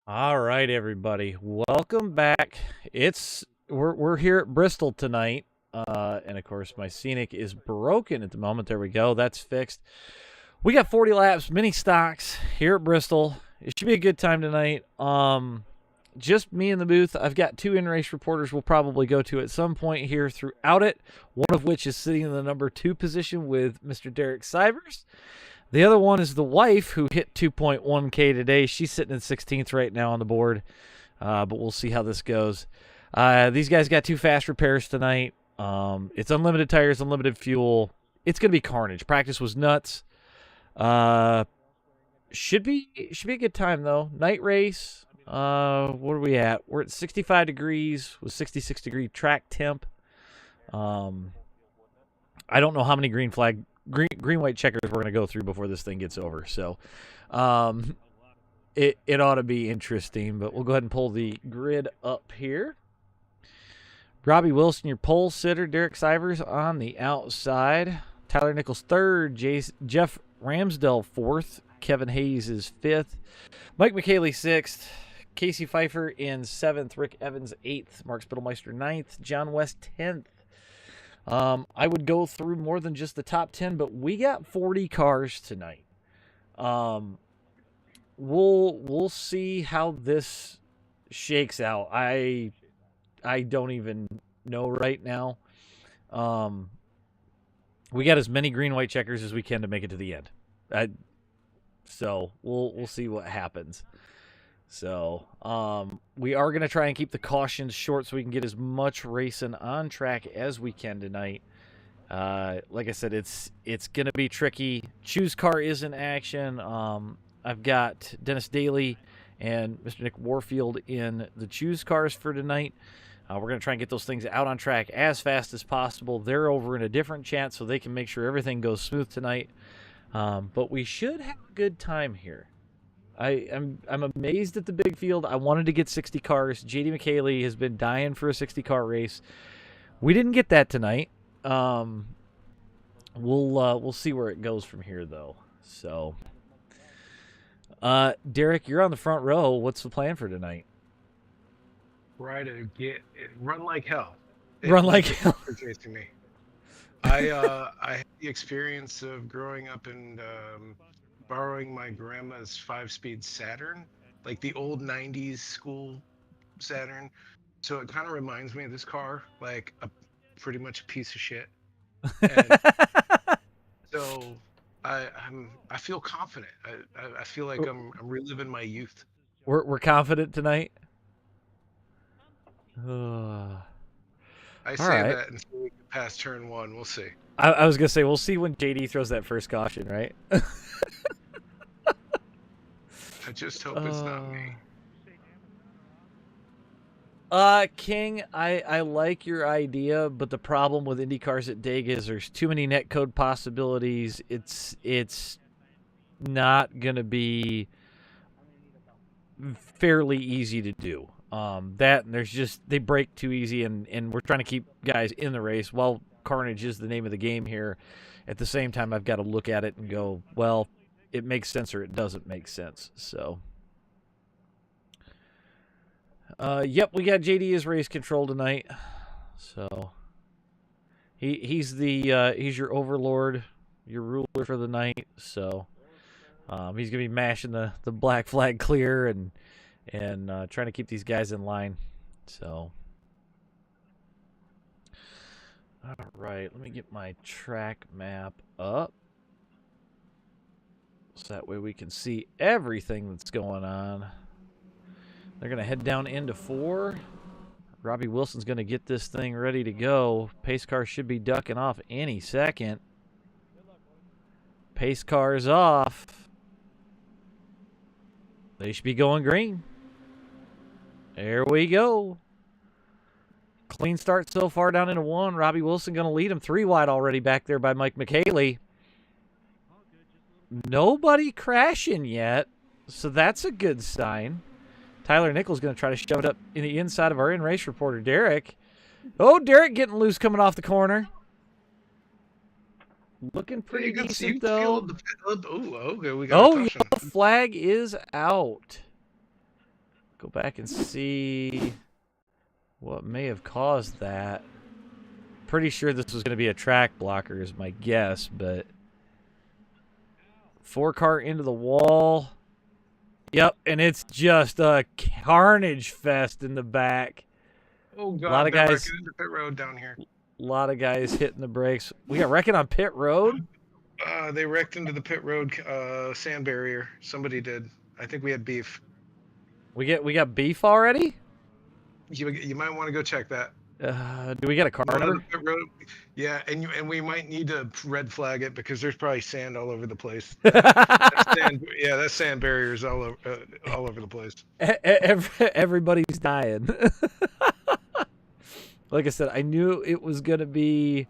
All right, everybody, welcome back. We're here at Bristol tonight, and of course my Scenic is broken at the moment. There we go, that's fixed. We got 40 laps, mini stocks here at Bristol. It should be a good time tonight. Just me in the booth. I've got two in-race reporters we'll probably go to at some point here throughout it. One of which is sitting in the number 2 position with Mr. Derek Sivers. The other one is the wife who hit 2.1K today. She's sitting in 16th right now on the board, but we'll see how this goes. These guys got 2 fast repairs tonight. It's unlimited tires, unlimited fuel. It's going to be carnage. Practice was nuts. Should be a good time, though. Night race. What are we at? We're at 65 degrees with 66-degree track temp. I don't know how many green white checkers we're going to go through before this thing gets over. So it ought to be interesting, but we'll go ahead and pull the grid up here. Robbie Wilson, your pole sitter. Derek Sivers on the outside. Tyler Nichols third. Jeff Ramsdell fourth. Kevin Hayes is fifth. Mike McKaylee sixth. Casey Pfeiffer in seventh. Rick Evans eighth. Mark Spittelmeister ninth. John West 10th. I would go through more than just the top 10, but we got 40 cars tonight. We'll see how this shakes out. I don't even know right now. We got as many green white checkers as we can to make it to the end. So we'll see what happens. So we are going to try and keep the cautions short so we can get as much racing on track as we can tonight. Like I said, it's going to be tricky. Choose car is in action. I've got Dennis Daly and Mr. Nick Warfield in the choose cars for tonight. We're going to try and get those things out on track as fast as possible. They're over in a different chat so they can make sure everything goes smooth tonight. But we should have a good time here. I'm amazed at the big field. I wanted to get 60 cars. JD McKaylee has been dying for a 60-car race. We didn't get that tonight. We'll see where it goes from here, though. So, Derek, you're on the front row. What's the plan for tonight? Run like hell. Run like hell for chasing me. I had the experience of growing up and borrowing my grandma's 5-speed Saturn, like the old 90s school Saturn. So it kind of reminds me of this car, like pretty much a piece of shit. And so I feel confident. I feel like I'm reliving my youth. We're confident tonight. I say that until we get past turn 1. We'll see. I was gonna say we'll see when JD throws that first caution, right? I just hope it's not me. King, I like your idea, but the problem with IndyCars at Dega is there's too many netcode possibilities. It's not gonna be fairly easy to do. That and there's just they break too easy, and we're trying to keep guys in the race. While carnage is the name of the game here, at the same time I've got to look at it and go, well, it makes sense or it doesn't make sense. So, yep, we got JD as race control tonight. So he's your overlord, your ruler for the night. So he's gonna be mashing the black flag clear and trying to keep these guys in line. So, all right, let me get my track map up so that way we can see everything that's going on. They're going to head down into 4. Robbie Wilson's going to get this thing ready to go. Pace car should be ducking off any second. Pace car is off. They should be going green. There we go. Clean start so far down into 1. Robbie Wilson going to lead him 3 wide already back there by Mike McKaylee. Nobody crashing yet, so that's a good sign. Tyler Nichols going to try to shove it up in the inside of our in-race reporter, Derek. Oh, Derek getting loose coming off the corner. Looking pretty decent, though. Okay, we got a caution. Yellow flag is out. go back and see what may have caused that. Pretty sure this was going to be a track blocker is my guess, but 4-car into the wall. Yep, and it's just a carnage fest in the back. Oh God, a lot of guys wrecking into pit road down here. A lot of guys hitting the brakes. We got wrecking on pit road. They wrecked into the pit road sand barrier. Somebody did. I think we had beef. We got beef already. You might want to go check that. Do we get a car number? Pit road. Yeah, and we might need to red flag it because there's probably sand all over the place. That sand barrier is all over the place. Everybody's dying. Like I said, I knew it was gonna be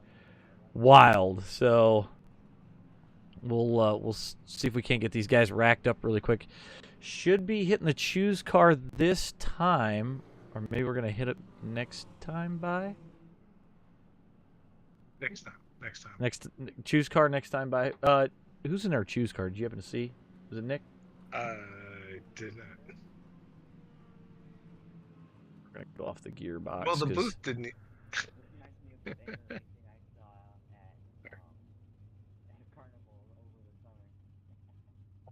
wild, so we'll see if we can't get these guys racked up really quick. Should be hitting the choose car this time, or maybe we're gonna hit it next time by. Next time. Next choose car next time by. Who's in our choose car? Did you happen to see? Was it Nick? I did not. We're gonna go off the gearbox. Well, the booth didn't.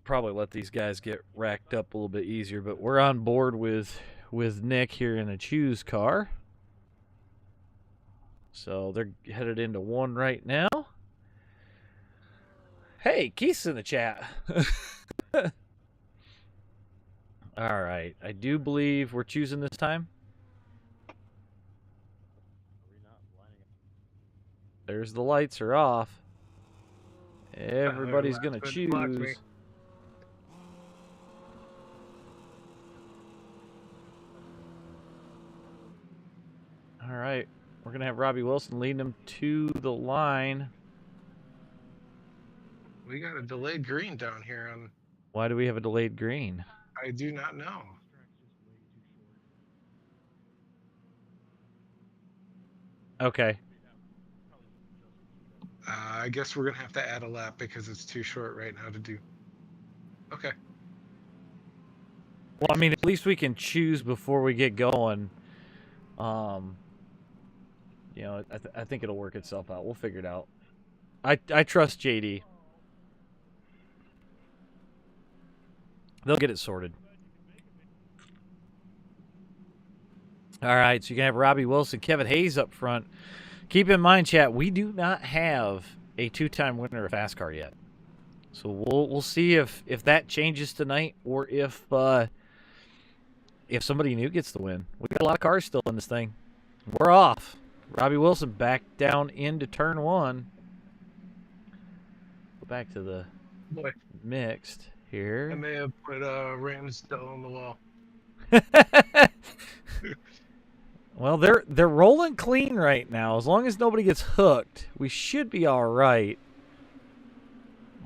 Probably let these guys get racked up a little bit easier, but we're on board with Nick here in a choose car. So they're headed into one right now. Hey, Keith's in the chat. All right, I do believe we're choosing this time. There's the lights are off. Everybody's gonna choose. All right, we're gonna have Robbie Wilson leading them to the line. We got a delayed green down here on. Why do we have a delayed green? I do not know. Okay. I guess we're gonna have to add a lap because it's too short right now to do. Okay. Well, I mean, at least we can choose before we get going. You know, I think it'll work itself out. We'll figure it out. I trust JD. They'll get it sorted. All right, so you can have Robbie Wilson, Kevin Hayes up front. Keep in mind, chat, we do not have a two-time winner of FASCAR yet. So we'll see if that changes tonight or if somebody new gets the win. We got a lot of cars still in this thing. We're off. Robbie Wilson back down into turn one. Go back to the mixed here. I may have put Ramsdell on the wall. Well, they're rolling clean right now. As long as nobody gets hooked, we should be all right.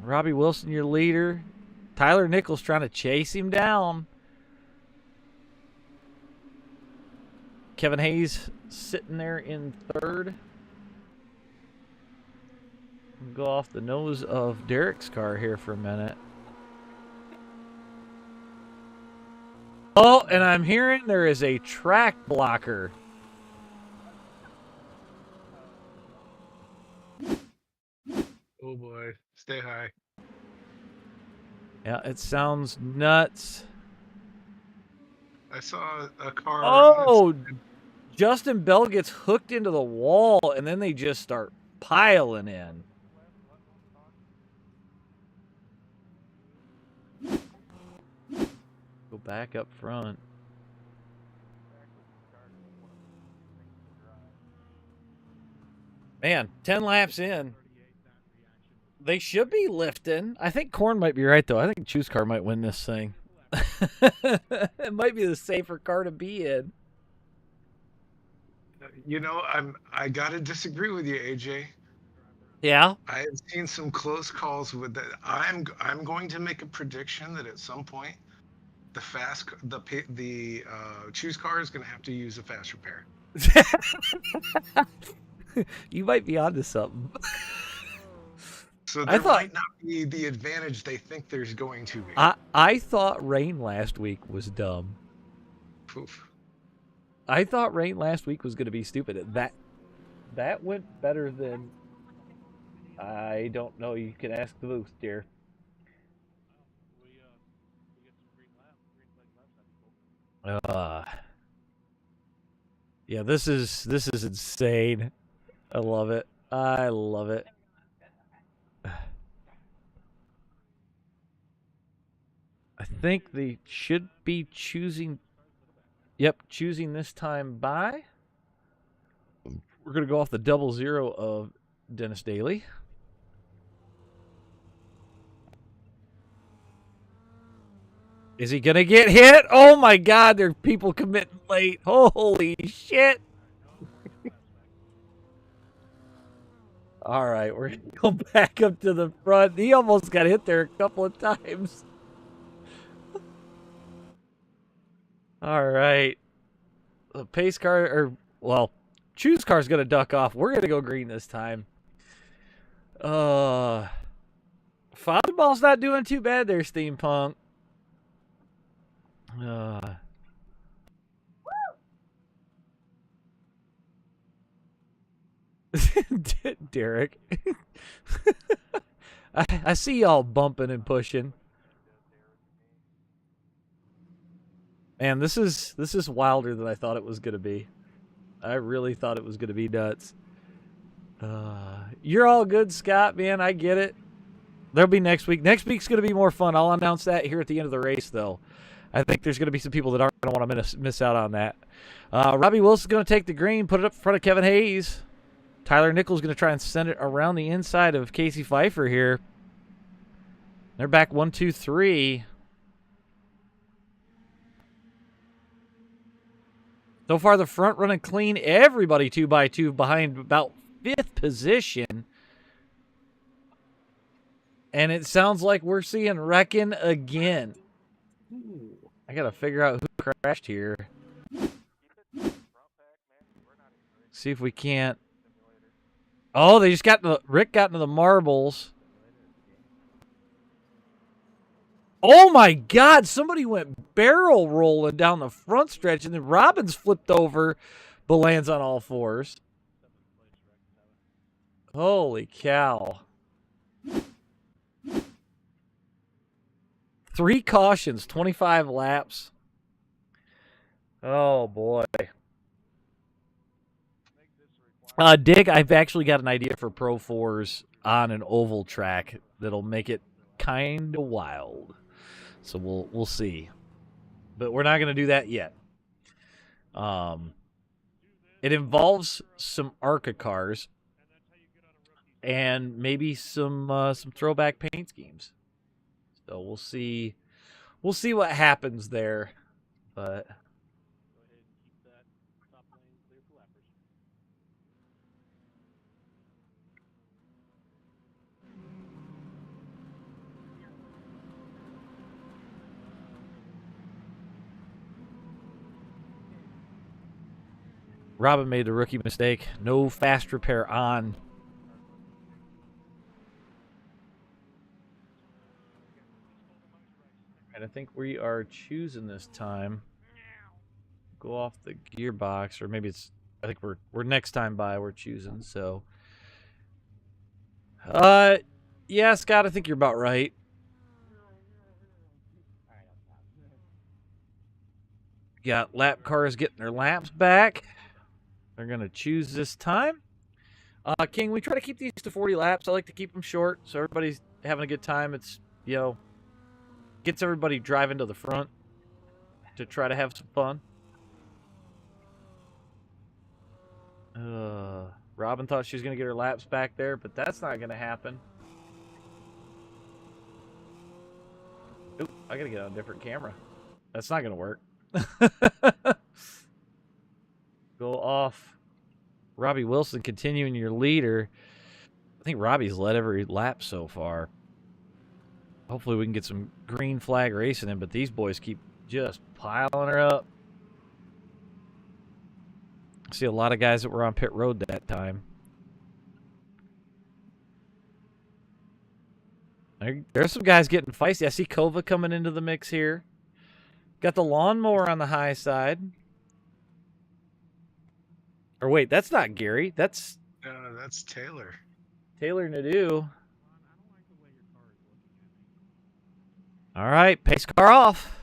Robbie Wilson, your leader. Tyler Nichols trying to chase him down. Kevin Hayes sitting there in third. We'll go off the nose of Derek's car here for a minute. Oh, and I'm hearing there is a track blocker. Oh boy, stay high. Yeah, it sounds nuts. I saw a car. Oh, Justin Bell gets hooked into the wall, and then they just start piling in. Go back up front. Man, 10 laps in. They should be lifting. I think Korn might be right, though. I think Choose Car might win this thing. It might be the safer car to be in. You know, I gotta disagree with you, AJ. Yeah. I have seen some close calls with that. I'm going to make a prediction that at some point, the Choose Car is going to have to use a fast repair. You might be onto something. So there might not be the advantage they think there's going to be. I thought rain last week was dumb. Poof. I thought rain last week was going to be stupid. That went better than... I don't know. You can ask the booth, dear. Uh, yeah, this is insane. I love it. I love it. I think they should be choosing... Yep, choosing this time by... We're going to go off the 00 of Dennis Daly. Is he going to get hit? Oh, my God. There are people committing late. Holy shit. All right. We're going to go back up to the front. He almost got hit there a couple of times. All right. The pace car, or, well, choose car's going to duck off. We're going to go green this time. Father not doing too bad there, Steampunk. Derek. I see y'all bumping and pushing. Man, this is wilder than I thought it was going to be. I really thought it was going to be nuts. You're all good, Scott, man. I get it. There'll be next week. Next week's going to be more fun. I'll announce that here at the end of the race, though. I think there's going to be some people that aren't going to want to miss out on that. Robbie Wilson's going to take the green, put it up in front of Kevin Hayes. Tyler Nichols going to try and send it around the inside of Casey Pfeiffer here. They're back 1, 2, 3. So far, the front running clean. Everybody 2x2 behind about 5th position. And it sounds like we're seeing wrecking again. I got to figure out who crashed here. See if we can't. Oh, they just Rick got into the marbles. Oh my God, somebody went barrel rolling down the front stretch, and then Robbins flipped over, but lands on all fours. Holy cow. 3 cautions, 25 laps. Oh boy. Dick, I've actually got an idea for Pro 4s on an oval track that'll make it kind of wild. So we'll see. But we're not going to do that yet. It involves some ARCA cars and maybe some throwback paint schemes. So we'll see what happens there. But Robin made a rookie mistake. No fast repair on. And I think we are choosing this time. Go off the gearbox, or maybe it's. I think we're next time by. We're choosing. So, yeah, Scott, I think you're about right. Got lap cars getting their laps back. They're going to choose this time. King, we try to keep these to 40 laps. I like to keep them short so everybody's having a good time. It's, gets everybody driving to the front to try to have some fun. Robin thought she was going to get her laps back there, but that's not going to happen. Oop, I got to get on a different camera. That's not going to work. Go off. Robbie Wilson continuing your leader. I think Robbie's led every lap so far. Hopefully we can get some green flag racing in, but these boys keep just piling her up. I see a lot of guys that were on pit road that time. There's some guys getting feisty. I see Kova coming into the mix here. Got the lawnmower on the high side. Or wait, that's not Gary. That's That's Taylor. Taylor Nadeau. All right, pace car off.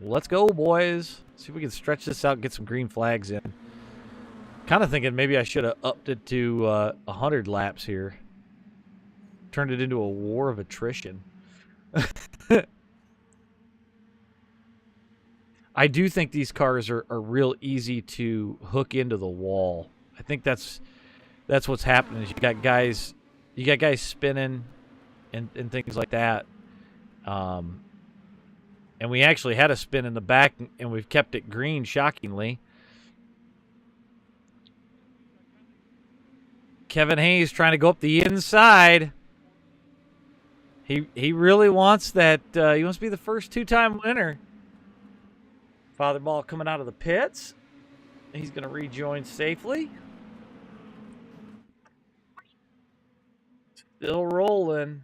Let's go, boys. See if we can stretch this out and get some green flags in. Kind of thinking maybe I should have upped it to 100 laps here. Turned it into a war of attrition. I do think these cars are real easy to hook into the wall. I think that's what's happening. Is you got guys spinning and things like that. And we actually had a spin in the back, and we've kept it green, shockingly. Kevin Hayes trying to go up the inside. He really wants that. He wants to be the first two-time winner. Father Ball coming out of the pits. He's going to rejoin safely. Still rolling.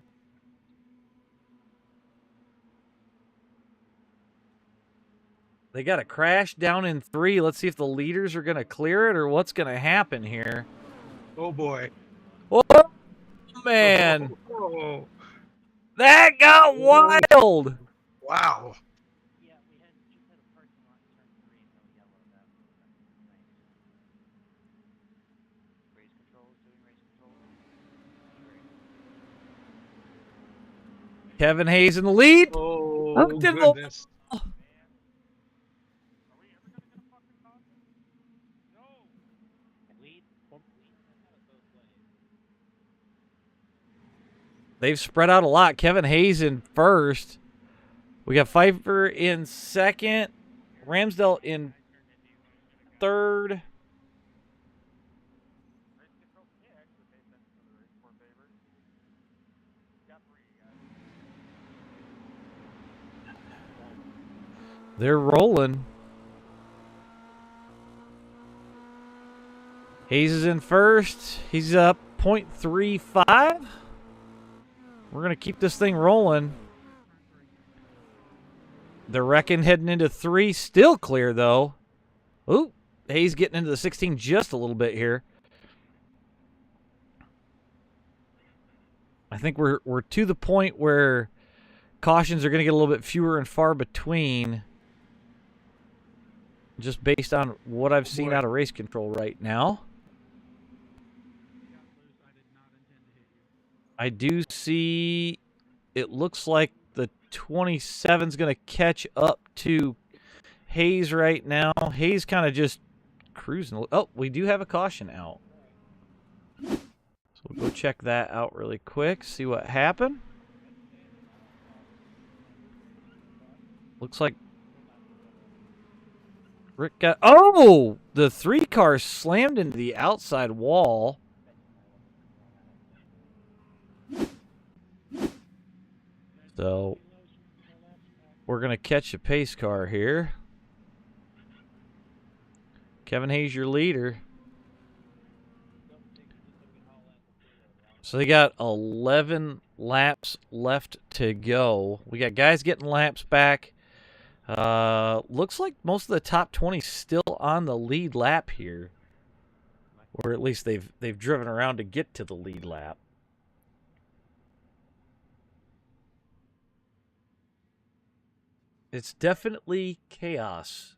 They got a crash down in 3. Let's see if the leaders are going to clear it or what's going to happen here. Oh, boy. Oh, man. Oh. That got wild. Wow. Kevin Hayes in the lead. Oh, goodness. They've spread out a lot. Kevin Hayes in first. We got Pfeiffer in second. Ramsdell in third. They're rolling. Hayes is in first. He's up 0.35. We're going to keep this thing rolling. The Wrecking heading into 3. Still clear, though. Ooh, Hayes getting into the 16 just a little bit here. I think we're to the point where cautions are going to get a little bit fewer and far between, just based on what I've seen out of race control right now. I do see it looks like the 27's going to catch up to Hayes right now. Hayes kind of just cruising. Oh, we do have a caution out. So we'll go check that out really quick, see what happened. Looks like Rick got... Oh! The 3 car slammed into the outside wall. So we're going to catch a pace car here. Kevin Hayes, your leader. So they got 11 laps left to go. We got guys getting laps back. Looks like most of the top 20 still on the lead lap here. Or at least they've driven around to get to the lead lap. It's definitely chaos.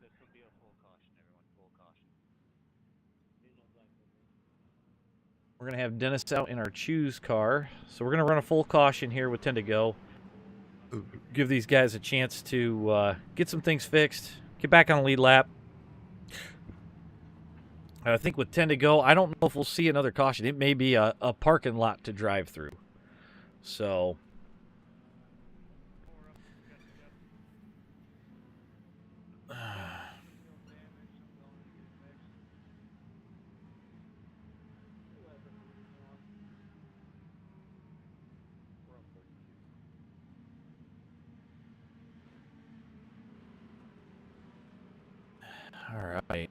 We're going to have Dennis out in our choose car. So we're going to run a full caution here with 10 to go. Give these guys a chance to get some things fixed. Get back on the lead lap. I think with 10 to go, I don't know if we'll see another caution. It may be a parking lot to drive through. So... All right.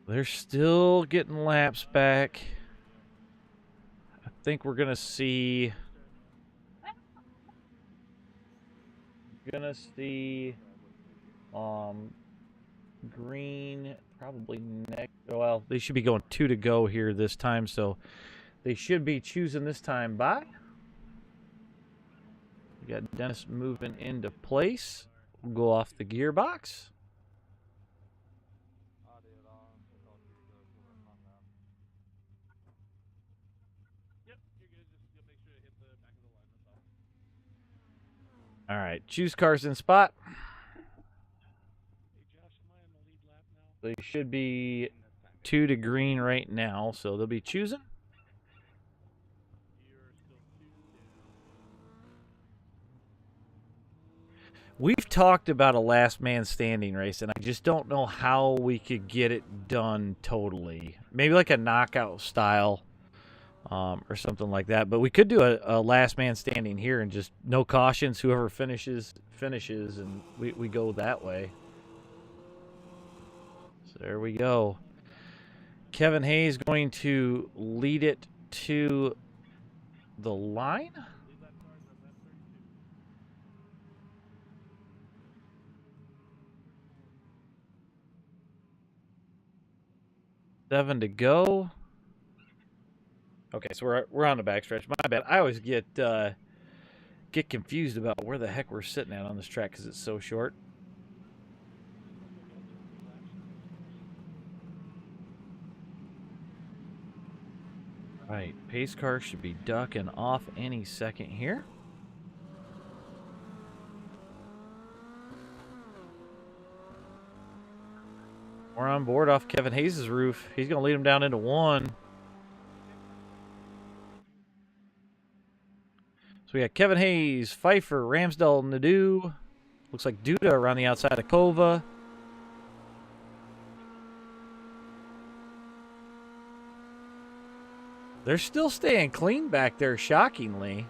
They're still getting laps back. I think we're going to see gonna see green probably next. Well, they should be going 2 to go here this time, so they should be choosing this time by. We got Dennis moving into place. We'll go off the gearbox. All right, choose cars in spot. They should be 2 to green right now, so they'll be choosing. We've talked about a last man standing race, and I just don't know how we could get it done totally. Maybe like a knockout style or something like that. But we could do a last man standing here and just no cautions. Whoever finishes, and we go that way. So there we go. Kevin Hayes going to lead it to the line. Seven to go. Okay, so we're on the backstretch. My bad. I always get confused about where the heck we're sitting at on this track because it's so short. All right, pace car should be ducking off any second here. We're on board off Kevin Hayes' roof. He's going to lead him down into one. So we got Kevin Hayes, Pfeiffer, Ramsdell, Nadeau. Looks like Duda around the outside of Kova. They're still staying clean back there, shockingly.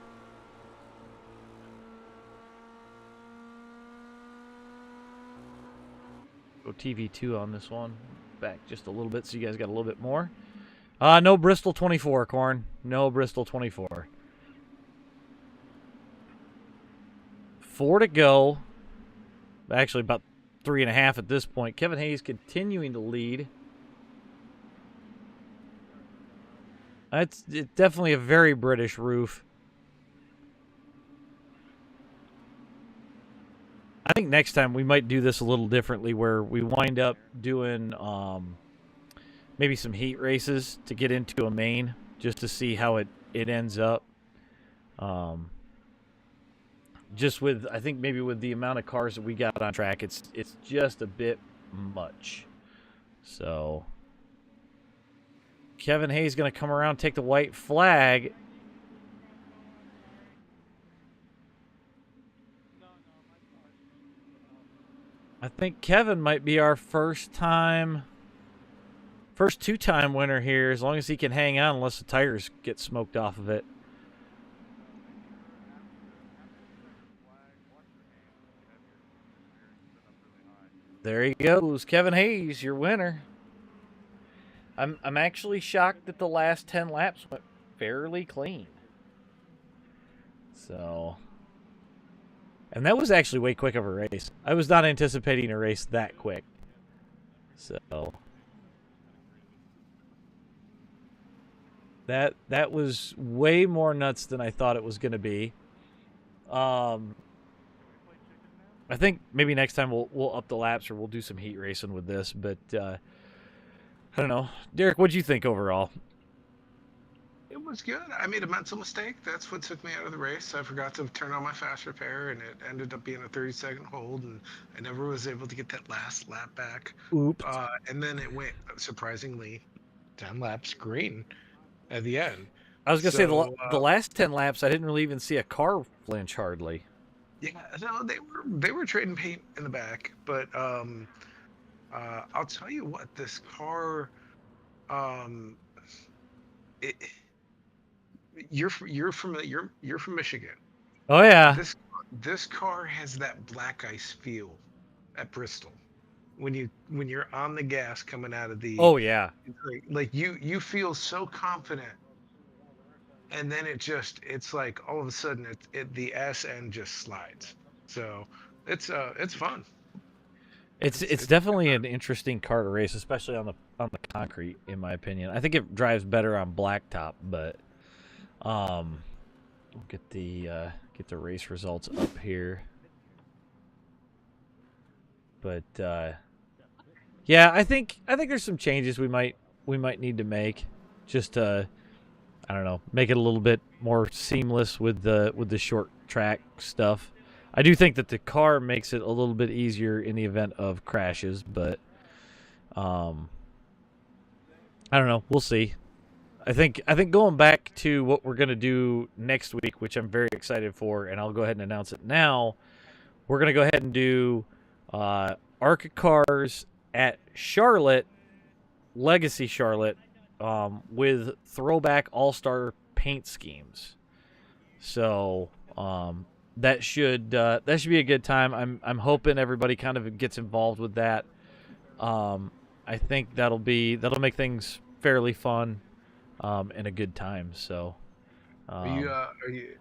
Go TV2 on this one. Back just a little bit so you guys got a little bit more. No Bristol 24, Corn. No Bristol 24. 4 to go. Actually, about 3.5 at this point. Kevin Hayes continuing to lead. It's definitely a very British roof. I think next time we might do this a little differently where we wind up doing maybe some heat races to get into a main just to see how it ends up. Just with, I think maybe with the amount of cars that we got on track, it's just a bit much. So Kevin Hayes going to come around, take the white flag. I think Kevin might be our first two-time winner here, as long as he can hang on, unless the tires get smoked off of it. There he goes, Kevin Hayes, your winner. I'm actually shocked that the last 10 laps went fairly clean. So, and that was actually way quick of a race. I was not anticipating a race that quick. So that was way more nuts than I thought it was going to be. I think maybe next time we'll up the laps or we'll do some heat racing with this, but I don't know. Derek, what'd you think overall? It was good. I made a mental mistake. That's what took me out of the race. I forgot to turn on my fast repair, and it ended up being a 30-second hold, and I never was able to get that last lap back. Oops. And then it went, surprisingly, 10 laps green at the end. I was going to say the last 10 laps, I didn't really even see a car flinch hardly. Yeah, no, they were trading paint in the back, but I'll tell you what, this car, you're from Michigan. Oh yeah. This car has that black ice feel at Bristol. When you're on the gas coming out of the. Oh yeah. Like you feel so confident, and then it's like all of a sudden the S end just slides. So it's fun. It's definitely an interesting car to race, especially on the concrete, in my opinion. I think it drives better on blacktop, but we'll get the race results up here. But yeah, I think there's some changes we might need to make, just to, I don't know, make it a little bit more seamless with the short track stuff. I do think that the car makes it a little bit easier in the event of crashes, but I don't know. We'll see. I think going back to what we're gonna do next week, which I'm very excited for, and I'll go ahead and announce it now. We're gonna go ahead and do ARCA cars at Charlotte, Legacy Charlotte, with throwback all-star paint schemes. So that should be a good time. I'm hoping everybody kind of gets involved with that. I think that'll make things fairly fun, and a good time. So Are you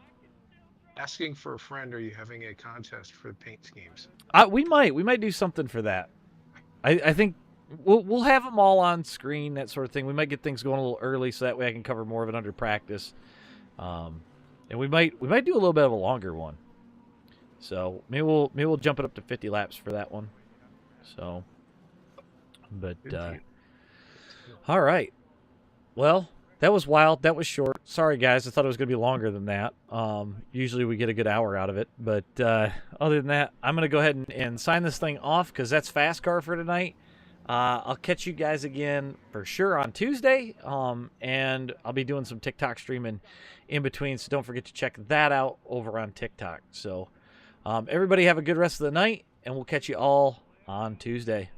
asking for a friend? Or are you having a contest for the paint schemes? we might do something for that. I think we'll have them all on screen, that sort of thing. We might get things going a little early so that way I can cover more of it under practice. And we might do a little bit of a longer one. So maybe we'll jump it up to 50 laps for that one. So, but all right. Well, that was wild. That was short. Sorry guys, I thought it was going to be longer than that. Usually we get a good hour out of it, but other than that, I'm going to go ahead and sign this thing off because that's FASCAR for tonight. I'll catch you guys again for sure on Tuesday, and I'll be doing some TikTok streaming in between, so don't forget to check that out over on TikTok. So everybody have a good rest of the night, and we'll catch you all on Tuesday.